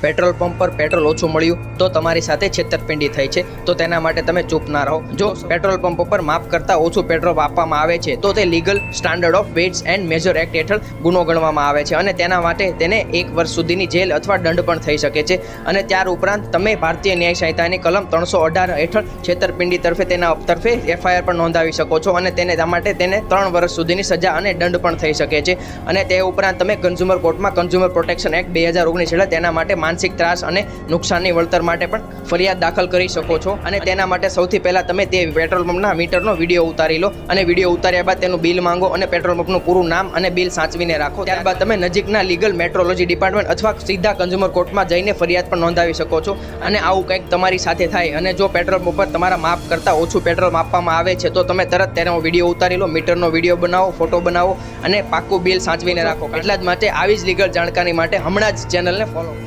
Petrol pump પર petrol ઓછું મળ્યું તો તમારી સાથે છેતરપિંડી થઈ છે, તો તેના માટે તમે ચૂપ ના રહો। જો પેટ્રોલ પંપ પર માપ કરતાં ઓછું પેટ્રોલ આપવામાં આવે છે તો તે legal standard of waits and major act હેઠળ ગુનો ગણવામાં આવે છે અને તેના માટે તેને 1 વર્ષ સુધીની જેલ અથવા દંડ પણ થઈ શકે છે। અને ત્યાર ઉપરાંત તમે ભારતીય ન્યાય સંહિતાની કલમ 318 હેઠળ છેતરપિંડી તેના તરફે FIR પણ નોંધાવી શકો છો અને તેને માટે તેને 3 વર્ષ સુધીની સજા અને દંડ પણ થઈ શકે છે। અને તે ઉપરાંત તમે કન્ઝ્યુમર કોર્ટમાં કન્ઝ્યુમર પ્રોટેક્શન એક્ટ 2019 હેઠળ તેના માટે માનસિક ત્રાસ અને નુકસાનની વળતર માટે પણ ફરિયાદ દાખલ કરી શકો છો। અને તેના માટે સૌથી પહેલા તમે તે પેટ્રોલ પંપના મીટરનો વિડીયો ઉતારી લો અને વિડીયો ઉતાર્યા બાદ તેનું બિલ માંગો અને પેટ્રોલ પંપનું પૂરું નામ અને બિલ સાચવીને રાખો। ત્યારબાદ તમે નજીકના લીગલ મેટ્રોલોજી ડિપાર્ટમેન્ટ અથવા સીધા કન્ઝ્યુમર કોર્ટમાં જઈને ફરિયાદ પણ નોંધાવી શકો છો। અને આવું કંઈક તમારી સાથે થાય અને જો પેટ્રોલ પંપ પર તમારા માપ કરતાં ઓછું પેટ્રોલ માપવામાં આવે છે તો તમે તરત તેનો વિડીયો ઉતારી લો, મીટરનો વિડીયો બનાવો, ફોટો બનાવો અને પાક્કું બિલ સાચવીને રાખો। એટલા જ માટે આવી જ લીગલ જાણકારી માટે હમણાં જ ચેનલને ફોલો કરો।